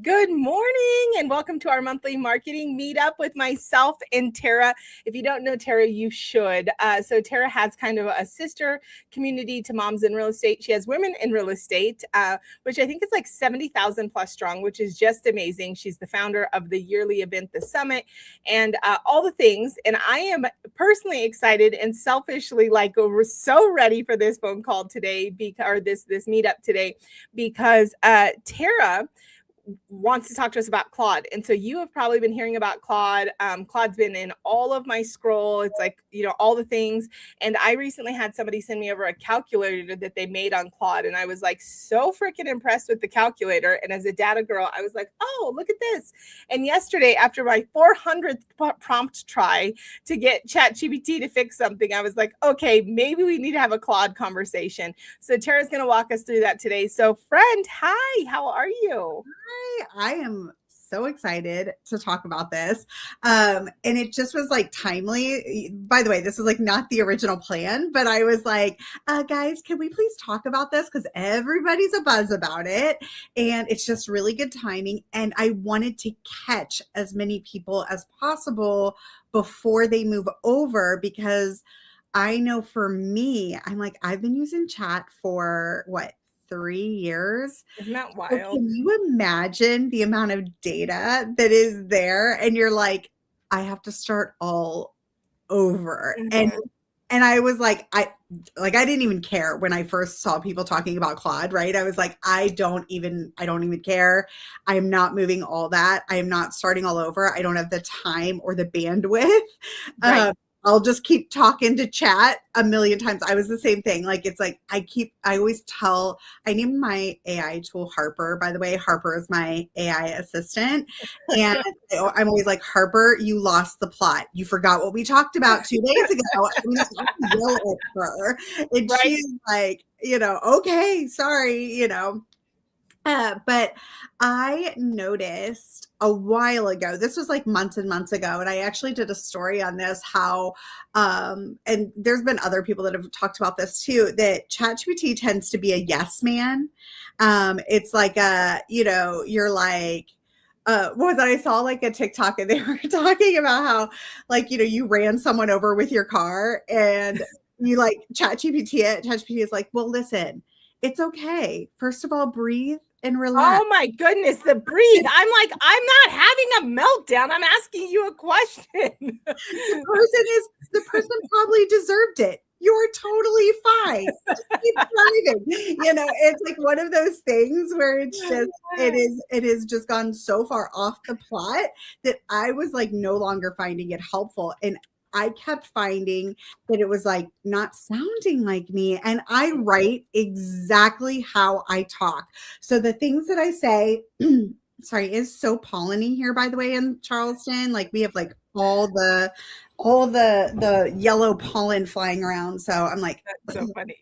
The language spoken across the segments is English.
Good morning and welcome to our monthly marketing meetup with myself and Tara. If you don't know Tara, you should. So Tara has kind of a sister community to moms in real estate. She has women in real estate, which I think is like 70,000 plus strong, which is just amazing. She's the founder of the yearly event, The Summit, and all the things. And I am personally excited and selfishly like we're so ready for this phone call today, or this meetup today, because Tara wants to talk to us about Claude. And so you have probably been hearing about Claude. Claude's been in all of my scroll. It's like, all the things. And I recently had somebody send me over a calculator that they made on Claude. And I was like so freaking impressed with the calculator. And as a data girl, I was like, oh, look at this. And yesterday, after my 400th prompt try to get ChatGPT to fix something, I was like, okay, maybe we need to have a Claude conversation. So Tara's going to walk us through that today. So friend, hi, how are you? I am so excited to talk about this. And it just was like timely. By the way, this was like not the original plan, but I was like, guys, can we please talk about this? Because everybody's a buzz about it. And it's just really good timing. And I wanted to catch as many people as possible before they move over, because I know for me, I'm like, I've been using chat for 3 years. Isn't that wild? So can you imagine the amount of data that is there? And you're like, I have to start all over. Mm-hmm. And I was like, I didn't even care when I first saw people talking about Claude, right? I was like, I don't even care. I'm not moving all that. I am not starting all over. I don't have the time or the bandwidth. Right. I'll just keep talking to chat a million times. I was the same thing. Like, it's like, I named my AI tool Harper, by the way. Harper is my AI assistant. And I'm always like, Harper, you lost the plot. You forgot what we talked about 2 days ago. I'm going to yell at her. And right. She's like, okay, sorry, but I noticed a while ago, this was like months and months ago, and I actually did a story on this, how, and there's been other people that have talked about this too, that ChatGPT tends to be a yes man. It's like, you're like, what was that? I saw like a TikTok and they were talking about how, like, you ran someone over with your car and you like ChatGPT it. ChatGPT is like, well, listen, it's okay. First of all, breathe and relax. Oh my goodness, the breathe. I'm like, I'm not having a meltdown. I'm asking you a question. The person probably deserved it. You're totally fine. Just keep driving. It's like one of those things where it's just, it has just gone so far off the plot that I was like no longer finding it helpful. And I kept finding that it was like not sounding like me. And I write exactly how I talk. So the things that I say, sorry, is so polleny here, by the way, in Charleston. Like we have like all the yellow pollen flying around. So I'm like, that's so funny.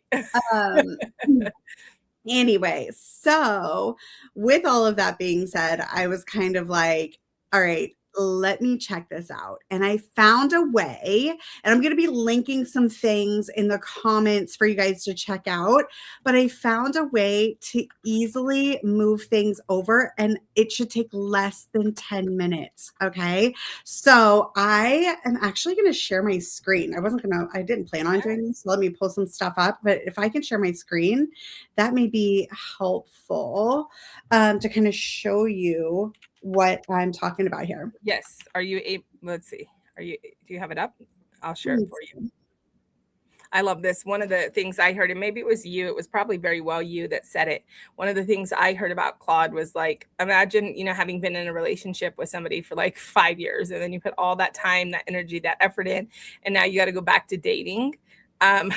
Anyway, so with all of that being said, I was kind of like, all right, let me check this out. And I found a way, and I'm going to be linking some things in the comments for you guys to check out, but I found a way to easily move things over, and it should take less than 10 minutes. Okay. So I am actually going to share my screen. I didn't plan on doing this. So let me pull some stuff up, but if I can share my screen, that may be helpful to kind of show you what I'm talking about here. Yes. Are you able? Let's see. Do you have it up? I'll share it for you. I love this. One of the things I heard, and maybe it was you, it was probably very well you that said it. One of the things I heard about Claude was like, imagine, having been in a relationship with somebody for like 5 years, and then you put all that time, that energy, that effort in, and now you got to go back to dating. And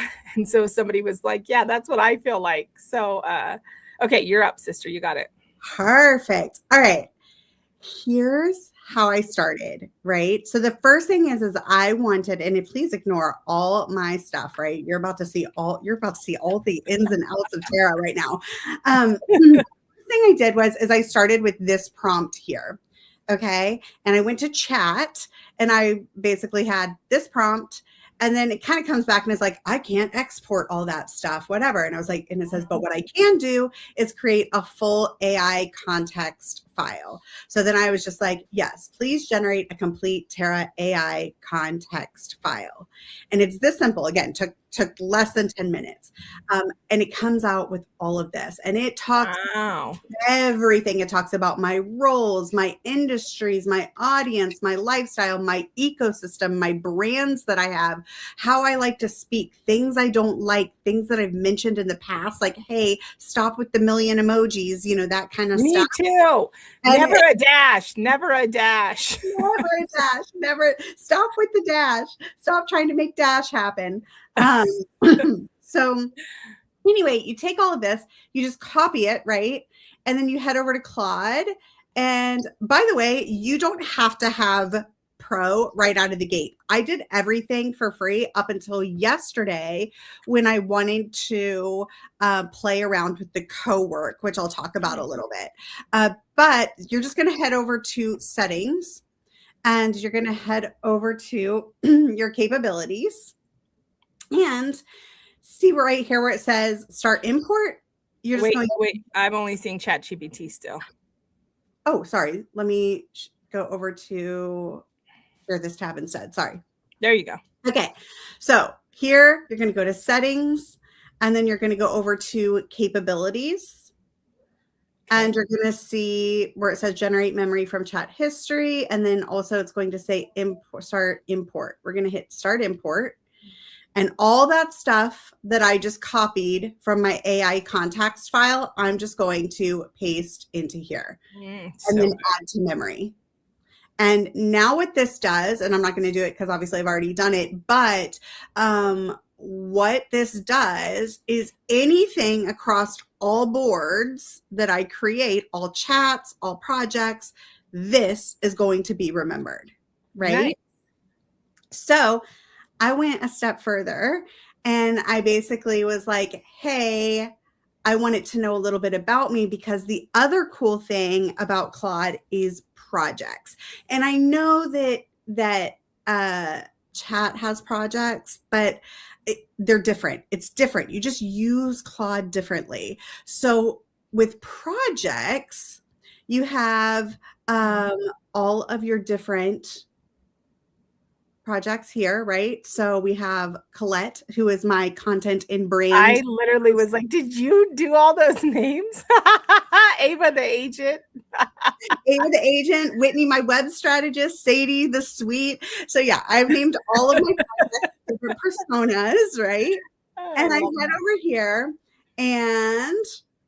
so somebody was like, yeah, that's what I feel like. So, okay, you're up, sister. You got it. Perfect. All right. Here's how I started, right? So the first thing is I wanted, and please ignore all my stuff, right? You're about to see all the ins and outs of Tara right now. The thing I did is I started with this prompt here. Okay. And I went to chat and I basically had this prompt. And then it kind of comes back and is like, I can't export all that stuff, whatever. And I was like, and it says, but what I can do is create a full AI context file. So then I was just like, yes, please generate a complete Tara AI context file. And it's this simple. Again, took less than 10 minutes. And it comes out with all of this. And it talks everything. It talks about my roles, my industries, my audience, my lifestyle, my ecosystem, my brands that I have, how I like to speak, things I don't like, things that I've mentioned in the past, like, hey, stop with the million emojis, that kind of stuff. Me too. Never a dash. Never a dash. Never a dash. Never. Stop with the dash. Stop trying to make dash happen. So anyway, you take all of this, you just copy it, right? And then you head over to Claude. And by the way, you don't have to have Pro right out of the gate. I did everything for free up until yesterday when I wanted to play around with the co-work, which I'll talk about a little bit. But you're just going to head over to settings and you're going to head over to your capabilities and see right here where it says start import. You're just wait. I'm only seeing ChatGPT still. Oh, sorry. Let me go over to this tab instead. Sorry. There you go. Okay. So here you're going to go to settings and then you're going to go over to capabilities. Okay. And you're going to see where it says generate memory from chat history. And then also it's going to say start import. We're going to hit start import. And all that stuff that I just copied from my AI context file, I'm just going to paste into here and then add to memory. And now what this does, and I'm not going to do it because obviously I've already done it, but what this does is anything across all boards that I create, all chats, all projects, this is going to be remembered, right? Nice. So I went a step further and I basically was like, hey, I want it to know a little bit about me because the other cool thing about Claude is projects. And I know that chat has projects, but they're different. It's different. You just use Claude differently. So with projects, you have all of your different projects here, right? So we have Colette, who is my content and brand. I literally was like, did you do all those names? Ava the agent. Ava the agent, Whitney, my web strategist, Sadie the sweet. So yeah, I've named all of my projects different personas, right? And I head over here and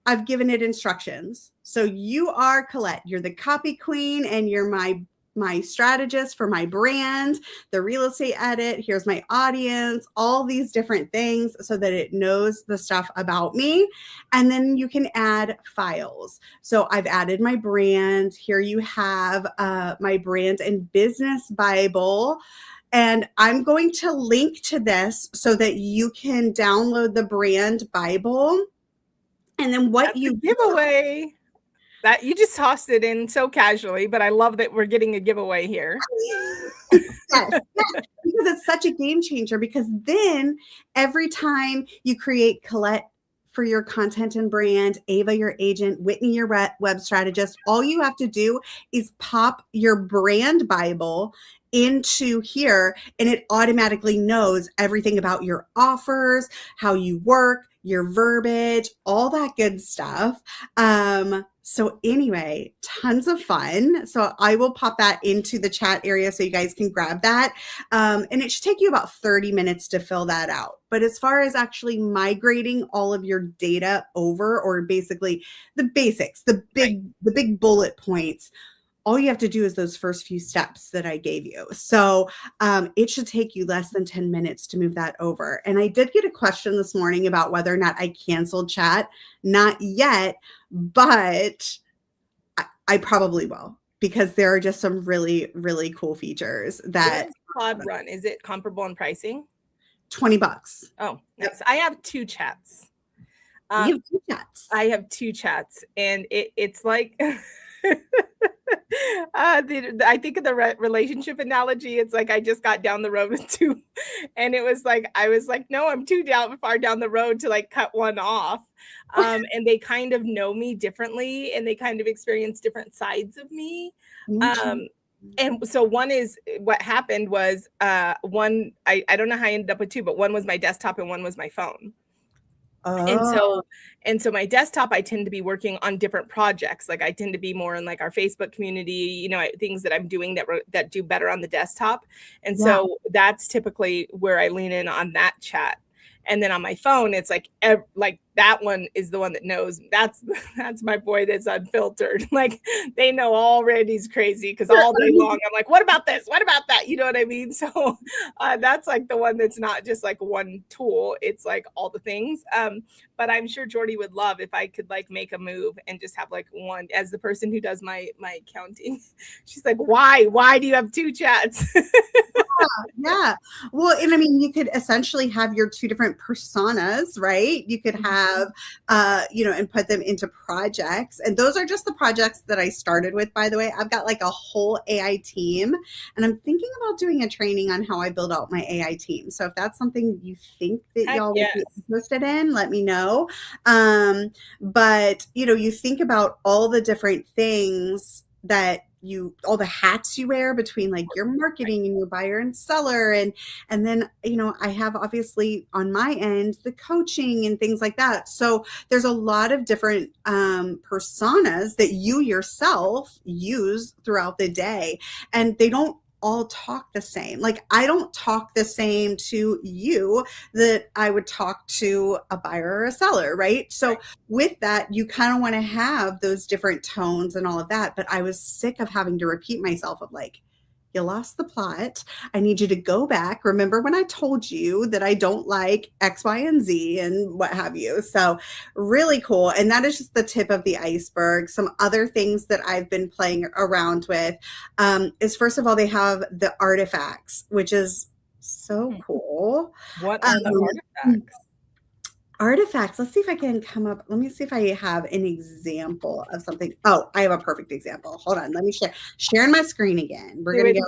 I've given it instructions. So you are Colette, you're the copy queen and you're my strategist for my brand, the real estate edit, here's my audience, all these different things so that it knows the stuff about me. And then you can add files. So I've added my brand. Here you have my brand and business Bible. And I'm going to link to this so that you can download the brand Bible. And then what you giveaway. That you just tossed it in so casually, but I love that we're getting a giveaway here. Yes, because it's such a game changer because then every time you create Colette for your content and brand, Ava, your agent, Whitney, your web strategist, all you have to do is pop your brand Bible into here and it automatically knows everything about your offers, how you work, your verbiage, all that good stuff. So anyway, tons of fun. So I will pop that into the chat area so you guys can grab that. And it should take you about 30 minutes to fill that out. But as far as actually migrating all of your data over, or basically the basics, the big bullet points, all you have to do is those first few steps that I gave you. So it should take you less than 10 minutes to move that over. And I did get a question this morning about whether or not I canceled chat. Not yet, but I probably will. because there are just some really, really cool features that. What does Pod run? Is it comparable in pricing? $20. Oh, nice. I have 2 chats. You have 2 chats. I have 2 chats, and it's like I think of the relationship analogy. It's like I just got down the road with 2, and it was like I was like, no, I'm too far down the road to like cut one off. And they kind of know me differently, and they kind of experience different sides of me. And so one is what happened was one, I don't know how I ended up with 2, but one was my desktop and one was my phone. Oh. And so my desktop, I tend to be working on different projects. Like I tend to be more in like our Facebook community, you know, things that I'm doing that do better on the desktop. And so that's typically where I lean in on that chat. And then on my phone, it's like that one is the one that knows. That's my boy that's unfiltered. Like they know already he's crazy because all day long I'm like, what about this? What about that? You know what I mean? So that's like the one that's not just like one tool. It's like all the things. But I'm sure Jordy would love if I could like make a move and just have like one. As the person who does my accounting, she's like, why do you have 2 chats? Yeah. Well, and I mean, you could essentially have your 2 different personas, right? You could have, and put them into projects. And those are just the projects that I started with, by the way. I've got like a whole AI team, and I'm thinking about doing a training on how I build out my AI team. So if that's something you think that y'all would be interested in, let me know. But, you think about all the different things that all the hats you wear between like your marketing and your buyer and seller. And then, I have obviously on my end, the coaching and things like that. So there's a lot of different personas that you yourself use throughout the day, and they don't all talk the same. Like I don't talk the same to you that I would talk to a buyer or a seller, right? So with that, you kind of want to have those different tones and all of that. But I was sick of having to repeat myself of like, you lost the plot. I need you to go back. Remember when I told you that I don't like X, Y, and Z and what have you? So really cool. And that is just the tip of the iceberg. Some other things that I've been playing around with is, first of all, they have the artifacts, which is so cool. What are the artifacts? Artifacts. Let's see if I can come up. Let me see if I have an example of something. Oh, I have a perfect example. Hold on. Let me sharing my screen again. We're going to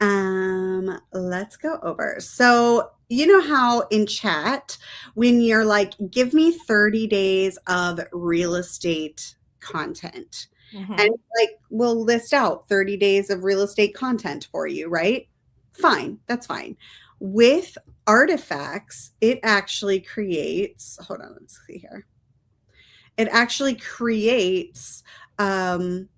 go. Let's go over. So you know how in chat, when you're like, give me 30 days of real estate content, and like, we'll list out 30 days of real estate content for you, right? Fine. That's fine. With artifacts, it actually creates, hold on, let's see here. It actually creates like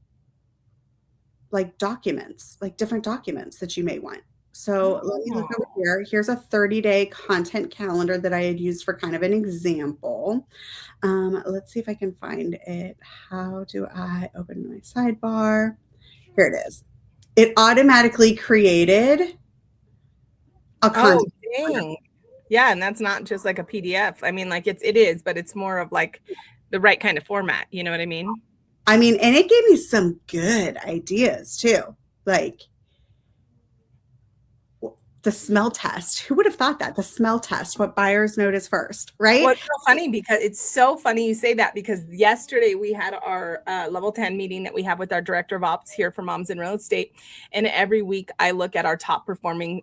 documents, like different documents that you may want. So let me look over here. Here's a 30-day content calendar that I had used for kind of an example. Let's see if I can find it. How do I open my sidebar? Here it is. It automatically created a content. Oh, dang. Yeah, and that's not just like a PDF. I mean, like it is, but it's more of like the right kind of format. You know what I mean? I mean, and it gave me some good ideas too. Like the smell test. Who would have thought that? The smell test, what buyers notice first, right? Well, it's so funny because it's so funny you say that, because yesterday we had our level 10 meeting that we have with our director of ops here for Moms in Real Estate. And every week I look at our top performing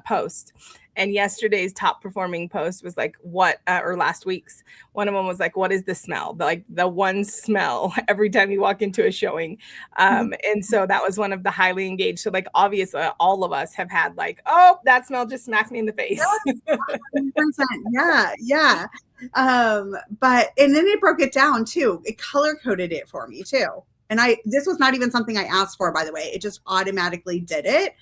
post. And yesterday's top performing post was like, or last week's, one of them was like, what is the smell? Like the one smell every time you walk into a showing. And so that was one of the highly engaged. So like, obviously all of us have had like, oh, that smell just smacked me in the face. Yeah. But, and then it broke it down too. It color coded it for me too. And this was not even something I asked for, by the way. It just automatically did it.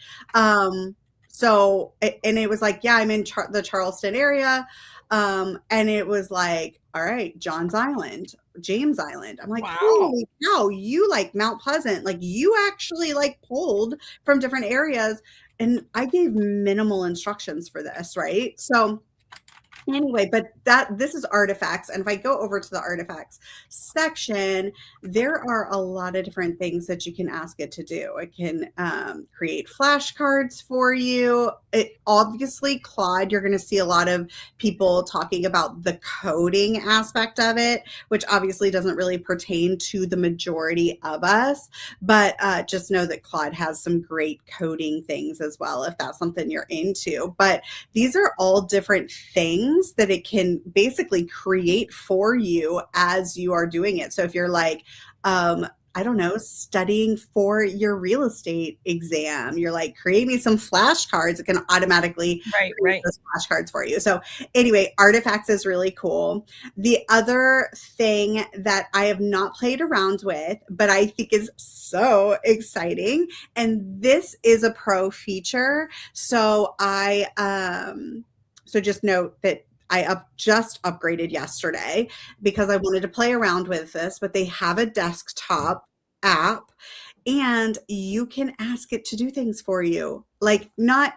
So, and it was like, yeah, I'm in the Charleston area. And it was like, all right, James Island. I'm like, wow. Holy cow, you like Mount Pleasant. Like you actually like pulled from different areas. And I gave minimal instructions for this, right? So Anyway, but this is artifacts. And if I go over to the artifacts section, there are a lot of different things that you can ask it to do. It can create flashcards for you. Obviously, Claude, you're going to see a lot of people talking about the coding aspect of it, which obviously doesn't really pertain to the majority of us. But just know that Claude has some great coding things as well, if that's something you're into. But these are all different things that it can basically create for you as you are doing it. So if you're like, I don't know, studying for your real estate exam, you're like, create me some flashcards. It can automatically create those flashcards for you. So anyway, artifacts is really cool. The other thing that I have not played around with, but I think is so exciting, and this is a pro feature. So so just note that I just upgraded yesterday because I wanted to play around with this, but they have a desktop app and you can ask it to do things for you. Like not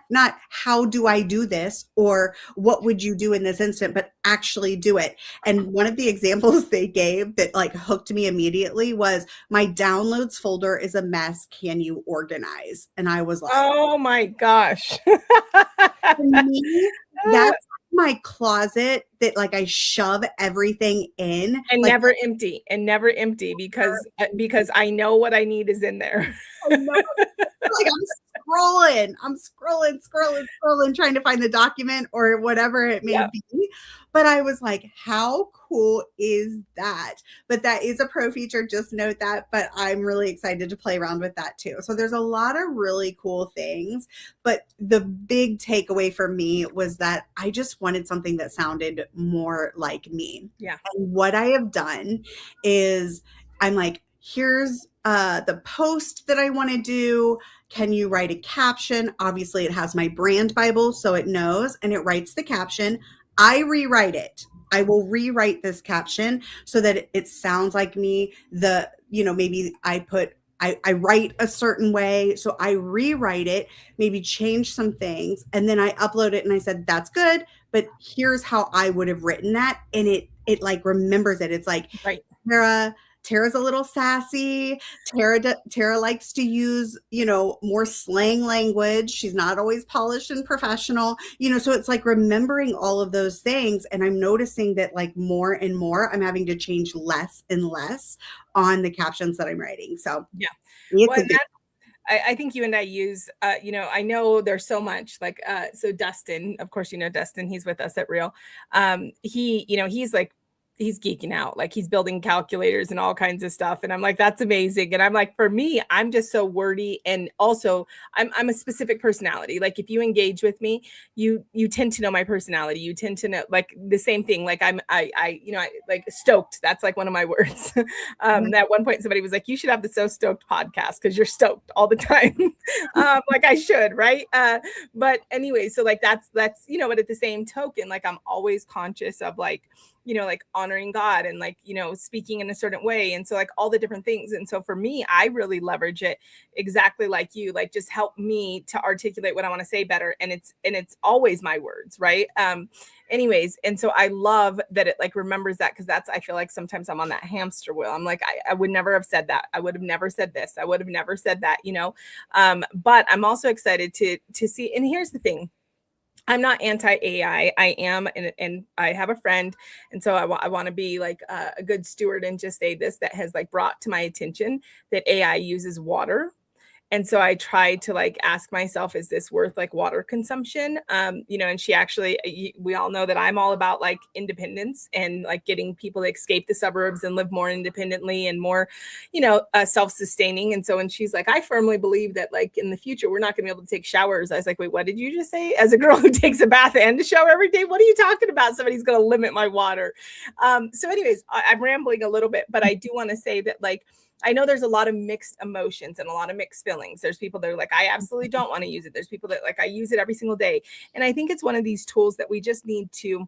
how do I do this or what would you do in this instant, but actually do it. And one of the examples they gave that like hooked me immediately was, my downloads folder is a mess. Can you organize? And I was like, oh my gosh. For me, that's my closet that like I shove everything in and like, never empty because I know what I need is in there. I know, like I'm scrolling, trying to find the document or whatever it may be. But I was like, how cool is that? But that is a pro feature. Just note that. But I'm really excited to play around with that too. So there's a lot of really cool things. But the big takeaway for me was that I just wanted something that sounded more like me. Yeah. And what I have done is I'm like, here's the post that I want to do. Can you write a caption? Obviously, it has my brand Bible, so it knows, and it writes the caption. I rewrite it. I will rewrite this caption so that it sounds like me. Maybe I write a certain way, so I rewrite it, maybe change some things, and then I upload it and I said, that's good, but here's how I would have written that. And it like remembers it. It's like, Tara's a little sassy. Tara likes to use, more slang language. She's not always polished and professional, so it's like remembering all of those things. And I'm noticing that like more and more, I'm having to change less and less on the captions that I'm writing. So yeah. Well, I think you and I use, I know there's so much like, so Dustin, of course, Dustin, he's with us at Real. He's geeking out, like he's building calculators and all kinds of stuff. And I'm like, that's amazing. And I'm like, for me, I'm just so wordy. And also I'm a specific personality. Like if you engage with me, you tend to know my personality. You tend to know like the same thing. Like I like stoked. That's like one of my words. At one point somebody was like, you should have the So Stoked podcast because you're stoked all the time. Like I should, right? But anyway, so like that's, but at the same token, like I'm always conscious of like, like honoring God and like, speaking in a certain way. And so like all the different things. And so for me, I really leverage it exactly like you, like just help me to articulate what I want to say better. And it's always my words. Right. Anyways. And so I love that it like remembers that. Cause I feel like sometimes I'm on that hamster wheel. I'm like, I would never have said that. I would have never said this. I would have never said that, but I'm also excited to see, and here's the thing. I'm not anti-AI. I am, and I have a friend. And so I want to be like a good steward and just say this, that has like brought to my attention that AI uses water. And so I tried to like ask myself, is this worth like water consumption? And she actually, we all know that I'm all about like independence and like getting people to escape the suburbs and live more independently and more, self-sustaining. And so when she's like, I firmly believe that like in the future, we're not going to be able to take showers. I was like, wait, what did you just say? As a girl who takes a bath and a shower every day, what are you talking about? Somebody's going to limit my water. So anyways, I'm rambling a little bit, but I do want to say that like, I know there's a lot of mixed emotions and a lot of mixed feelings. There's people that are like, I absolutely don't want to use it. There's people that like, I use it every single day. And I think it's one of these tools that we just need to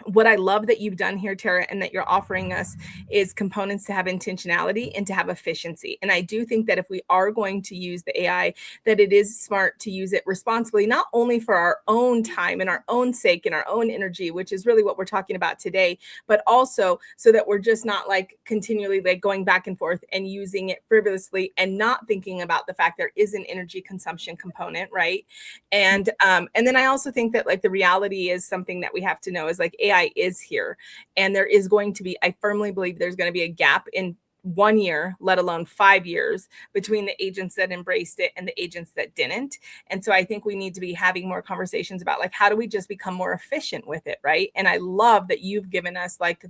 what I love that you've done here, Tara, and that you're offering us is components to have intentionality and to have efficiency. And I do think that if we are going to use the AI, that it is smart to use it responsibly, not only for our own time and our own sake and our own energy, which is really what we're talking about today, but also so that we're just not like continually like going back and forth and using it frivolously and not thinking about the fact there is an energy consumption component, right? And then I also think that like the reality is something that we have to know is like AI is here, and there is going to be, I firmly believe there's going to be a gap in 1 year, let alone 5 years, between the agents that embraced it and the agents that didn't. And so I think we need to be having more conversations about like, how do we just become more efficient with it, right? And I love that you've given us like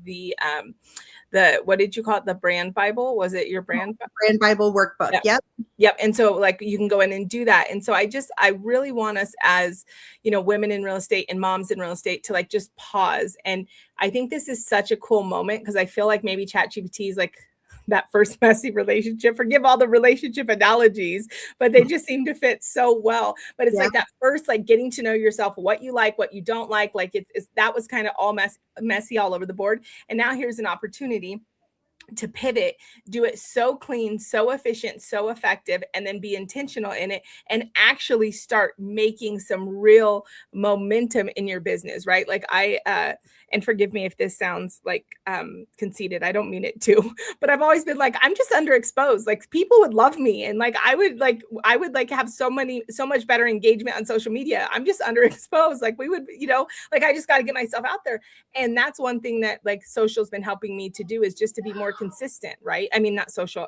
what did you call it? The brand Bible? Was it your brand Bible workbook? Yep. Yep. And so like you can go in and do that. And so I really want us as, women in real estate and moms in real estate to like just pause. And I think this is such a cool moment because I feel like maybe ChatGPT is like that first messy relationship. Forgive all the relationship analogies, but they just seem to fit so well. But it's like that first, like getting to know yourself, what you like, what you don't like that was kind of all messy all over the board. And now here's an opportunity to pivot, do it so clean, so efficient, so effective, and then be intentional in it and actually start making some real momentum in your business, right? Like and forgive me if this sounds like conceited, I don't mean it to, but I've always been like, I'm just underexposed. Like people would love me. And like, I would have so much better engagement on social media. I'm just underexposed. Like we would, like I just got to get myself out there. And that's one thing that like social's been helping me to do is just to be more consistent, right? I mean, not social,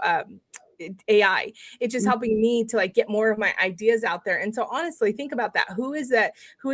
AI. It's just helping me to like get more of my ideas out there. And so honestly, think about that. Who is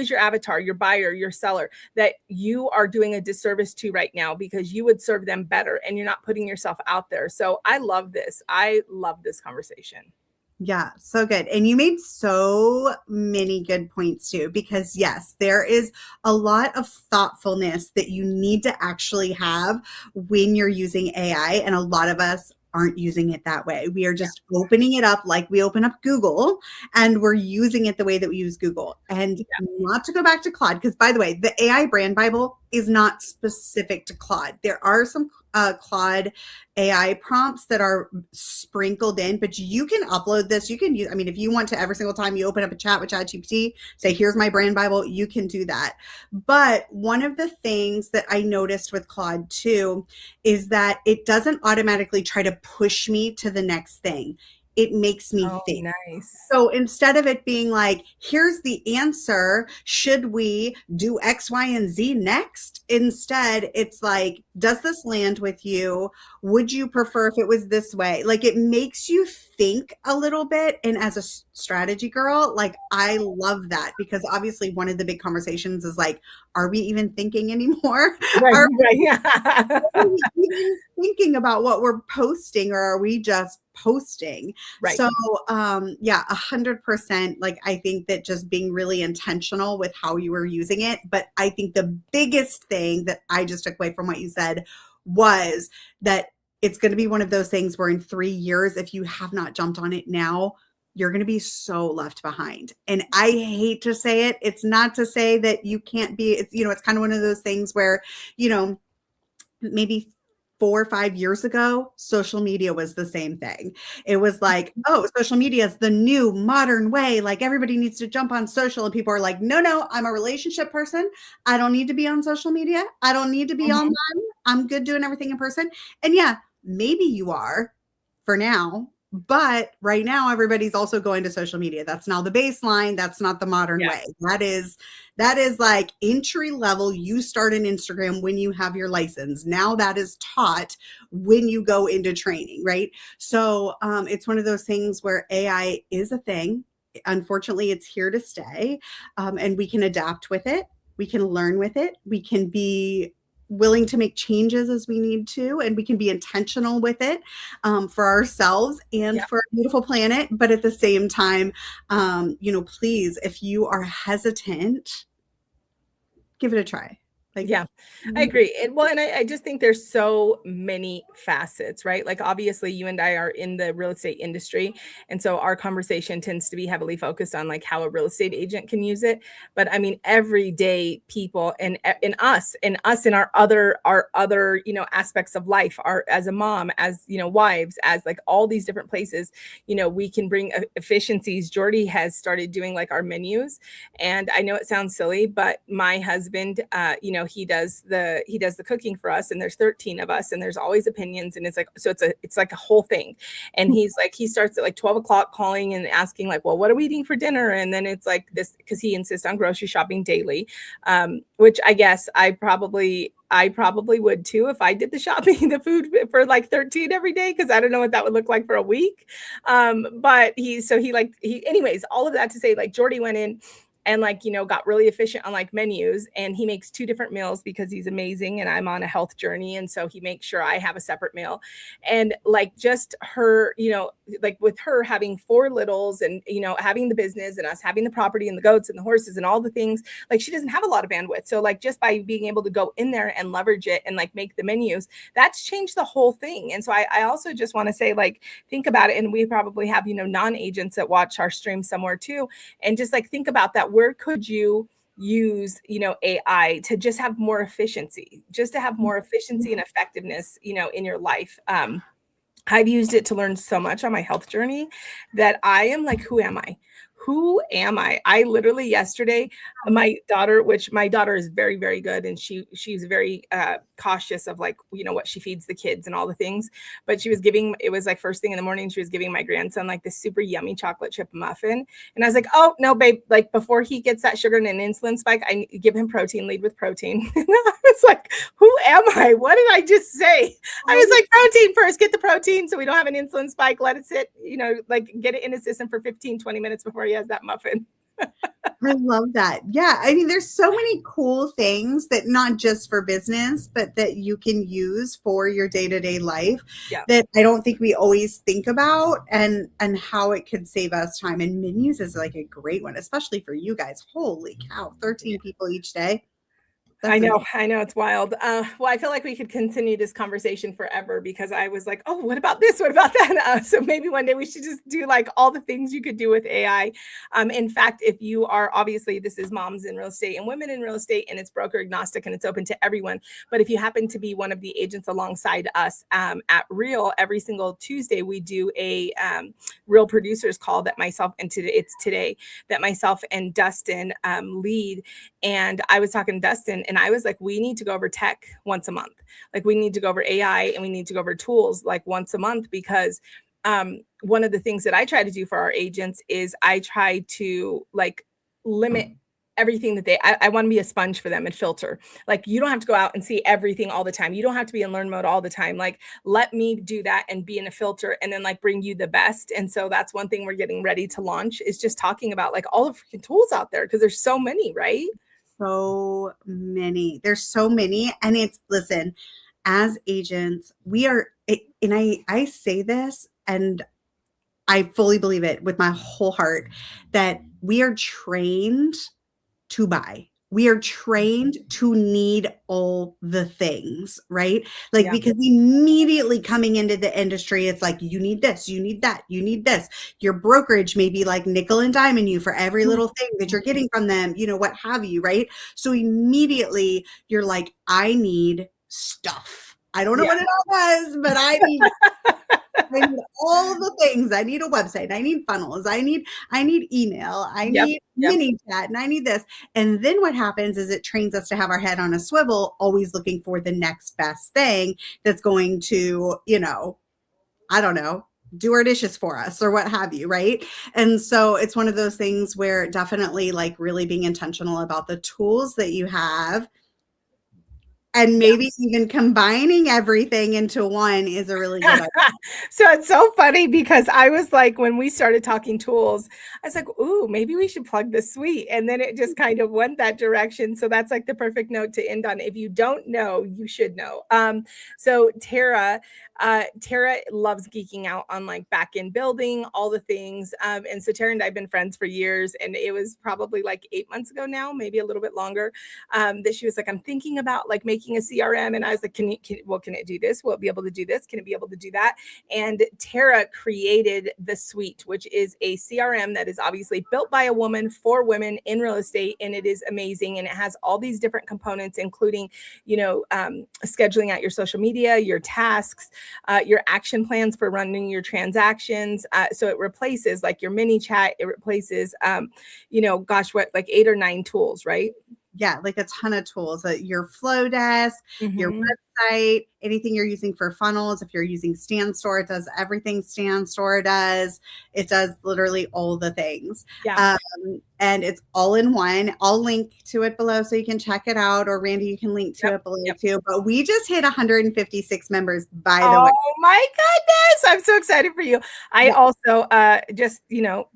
your avatar, your buyer, your seller that you are doing a disservice to right now because you would serve them better and you're not putting yourself out there. So I love this. I love this conversation. Yeah, so good. And you made so many good points too, because yes, there is a lot of thoughtfulness that you need to actually have when you're using AI. And a lot of us aren't using it that way. We are just opening it up like we open up Google and we're using it the way that we use Google. And not to go back to Claude, because by the way, the AI brand Bible is not specific to Claude. There are some Claude AI prompts that are sprinkled in, but you can upload this. You can use, I mean, if you want to every single time you open up a chat with ChatGPT, say, here's my brand Bible, you can do that. But one of the things that I noticed with Claude too is that it doesn't automatically try to push me to the next thing. It makes me think. Nice. So instead of it being like, here's the answer, should we do X, Y, and Z next? Instead, it's like, does this land with you? Would you prefer if it was this way? Like it makes you think a little bit. And as a strategy girl, like I love that because obviously one of the big conversations is like, are we even thinking anymore? Are we even thinking about what we're posting or are we just posting? Right. So 100%. Like I think that just being really intentional with how you were using it. But I think the biggest thing that I just took away from what you said was that it's going to be one of those things where in 3 years, if you have not jumped on it now, you're going to be so left behind. And I hate to say it. It's not to say that you can't be, it's kind of one of those things where, maybe 4 or 5 years ago, social media was the same thing. It was like, oh, social media is the new modern way. Like everybody needs to jump on social. And people are like, no, I'm a relationship person. I don't need to be on social media. I don't need to be online. I'm good doing everything in person. And yeah, maybe you are for now. But right now, everybody's also going to social media. That's now the baseline. That's not the modern way. That is like entry level. You start an Instagram when you have your license. Now that is taught when you go into training, right? So it's one of those things where AI is a thing. Unfortunately, it's here to stay, and we can adapt with it. We can learn with it. We can be willing to make changes as we need to, and we can be intentional with it for ourselves and for a beautiful planet. But at the same time, please, if you are hesitant, give it a try. Like, Yeah, I agree. And I just think there's so many facets, right? Like obviously you and I are in the real estate industry. And so our conversation tends to be heavily focused on like how a real estate agent can use it. But I mean, everyday people and in us in our other, you know, aspects of life, our as a mom, as you know, wives, as like all these different places, you know, we can bring efficiencies. Jordy has started doing like our menus. And I know it sounds silly, but my husband, you know, he does the cooking for us, and there's 13 of us, and there's always opinions, and it's like so it's like a whole thing. And he's like he starts at like 12 o'clock calling and asking like, well, what are we eating for dinner? And then it's like this because he insists on grocery shopping daily, which I guess I probably would too if I did the shopping, the food for like 13 every day, because I don't know what that would look like for a week. But anyways, all of that to say, like Jordy went in and like, you know, got really efficient on like menus, and he makes 2 different meals because he's amazing and I'm on a health journey. And so he makes sure I have a separate meal. And like just her, you know, like with her having 4 littles and, you know, having the business and us having the property and the goats and the horses and all the things, like she doesn't have a lot of bandwidth. So like just by being able to go in there and leverage it and like make the menus, that's changed the whole thing. And so I also just want to say, like, think about it. And we probably have, you know, non-agents that watch our stream somewhere too. And just like think about that. Where could you use, you know, AI to just have more efficiency, and effectiveness, you know, in your life? I've used it to learn so much on my health journey that I am like, who am I? Who am I? I literally yesterday, my daughter is very, very good. And she's very cautious of like, you know, what she feeds the kids and all the things. But it was like first thing in the morning, she was giving my grandson like this super yummy chocolate chip muffin. And I was like, oh no, babe, like before he gets that sugar and an insulin spike, I give him protein, lead with protein. And I was like, who am I? What did I just say? I was like, protein first, get the protein so we don't have an insulin spike. Let it sit, you know, like get it in his system for 15, 20 minutes before he has that muffin. I love that. Yeah. I mean, there's so many cool things that not just for business, but that you can use for your day-to-day life that I don't think we always think about, and how it could save us time. And menus is like a great one, especially for you guys. Holy cow, 13 people each day. I know it's wild. Well, I feel like we could continue this conversation forever because I was like, oh, what about this? What about that? So maybe one day we should just do like all the things you could do with AI. In fact, if you are, obviously this is Moms in Real Estate and Women in Real Estate, and it's broker agnostic and it's open to everyone. But if you happen to be one of the agents alongside us at Real, every single Tuesday we do a Real producers call that myself and today that myself and Dustin lead. And I was talking to Dustin and I was like, we need to go over tech once a month. Like we need to go over AI and we need to go over tools like once a month, because one of the things that I try to do for our agents is I try to like limit everything that I want to be a sponge for them and filter. Like you don't have to go out and see everything all the time. You don't have to be in learn mode all the time. Like let me do that and be in a filter and then like bring you the best. And so that's one thing we're getting ready to launch, is just talking about like all the freaking tools out there, because there's so many, right? So many. There's so many. And listen, as agents, we are, and I say this and I fully believe it with my whole heart, that we are trained to buy. We are trained to need all the things, right? Like, because immediately coming into the industry, it's like, you need this, you need that, you need this. Your brokerage may be like nickel and diming you for every little thing that you're getting from them, you know, what have you, right? So immediately you're like, I need stuff. I don't know what it all does, but I need all the things. I need a website. I need funnels. I need email. I need mini chat, and I need this. And then what happens is it trains us to have our head on a swivel, always looking for the next best thing that's going to, you know, I don't know, do our dishes for us or what have you, right? And so it's one of those things where definitely like really being intentional about the tools that you have. And maybe even combining everything into one is a really good idea. So it's so funny because I was like, when we started talking tools, I was like, ooh, maybe we should plug the suite. And then it just kind of went that direction. So that's like the perfect note to end on. If you don't know, you should know. So Tara loves geeking out on like back end building, all the things. And so Tara and I have been friends for years. And it was probably like 8 months ago now, maybe a little bit longer, that she was like, I'm thinking about like making a CRM. And I was like, can it do this? Will it be able to do this? Can it be able to do that? And Tara created the suite, which is a CRM that is obviously built by a woman for women in real estate. And it is amazing. And it has all these different components, including, scheduling out your social media, your tasks, your action plans for running your transactions. So it replaces like your mini chat. It replaces, like 8 or 9 tools, right? Yeah, like a ton of tools. Your flow desk, your website, anything you're using for funnels. If you're using StanStore, it does everything StanStore does. It does literally all the things. Yeah. And it's all in one. I'll link to it below so you can check it out, or Randy, you can link to it below too. But we just hit 156 members, by the way. Oh my goodness. I'm so excited for you. I also, just,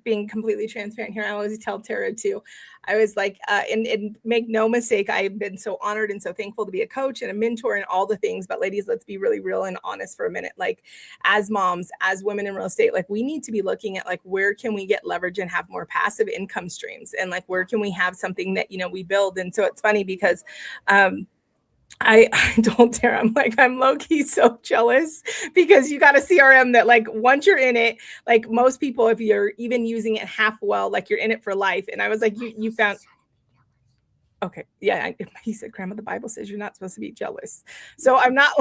being completely transparent here, I always tell Tara too, I was like, and make no mistake, I've been so honored and so thankful to be a coach and a mentor and all the things. But ladies, let's be really real and honest for a minute. Like as moms, as women in real estate, like we need to be looking at like, where can we get leverage and have more passive income streams? And like, where can we have something that, we build? And so it's funny because, I told Tara, I'm like, I'm low-key so jealous because you got a CRM that like, once you're in it, like most people, if you're even using it half well, like you're in it for life. And I was like, you found, okay. Yeah. He said, Grandma, the Bible says you're not supposed to be jealous. So I'm not,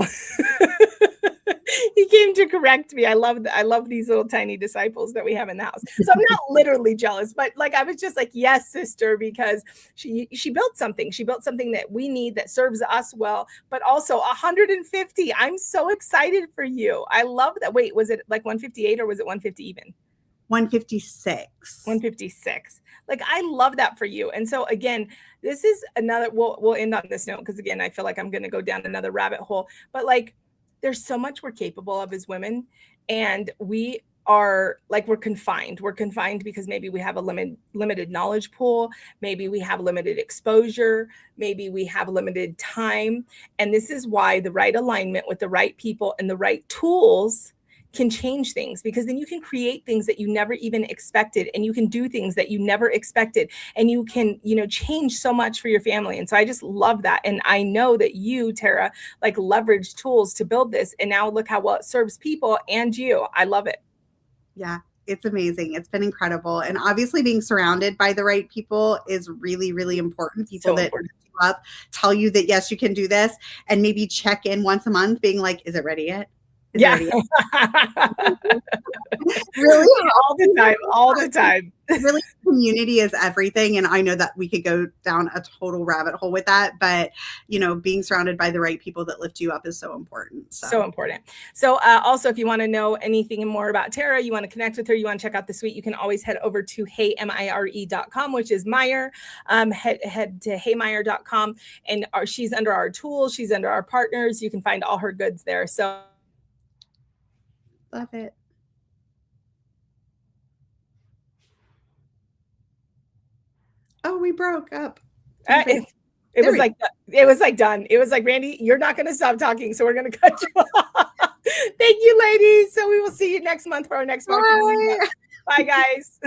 he came to correct me. I love these little tiny disciples that we have in the house. So I'm not literally jealous, but like, I was just like, yes, sister, because she built something. She built something that we need that serves us well, but also 150. I'm so excited for you. I love that. Wait, was it like 158 or was it 150 even? 156. 156. Like, I love that for you. And so again, this is another, we'll end on this note, because again, I feel like I'm going to go down another rabbit hole, but like, there's so much we're capable of as women. And we are like, we're confined because maybe we have a limited knowledge pool. Maybe we have limited exposure. Maybe we have limited time. And this is why the right alignment with the right people and the right tools can change things, because then you can create things that you never even expected, and you can do things that you never expected, and you can, change so much for your family. And so I just love that. And I know that you, Tara, like leverage tools to build this. And now look how well it serves people and you. I love it. Yeah, it's amazing. It's been incredible. And obviously being surrounded by the right people is really, really important. People that lift you up, tell you that, yes, you can do this, and maybe check in once a month being like, is it ready yet? Really, all the time. Really, community is everything. And I know that we could go down a total rabbit hole with that, but being surrounded by the right people that lift you up is so important. So important. So also, if you want to know anything more about Tara, you want to connect with her, you want to check out the suite, you can always head over to heymire.com, which is Meyer. Head to heymire.com, and she's under our tools. She's under our partners. You can find all her goods there. So love it. Oh, we broke up. It was like done. It was like, Randy, you're not going to stop talking, so we're going to cut you off. Thank you, ladies. So we will see you next month for our next marketing. Bye, guys.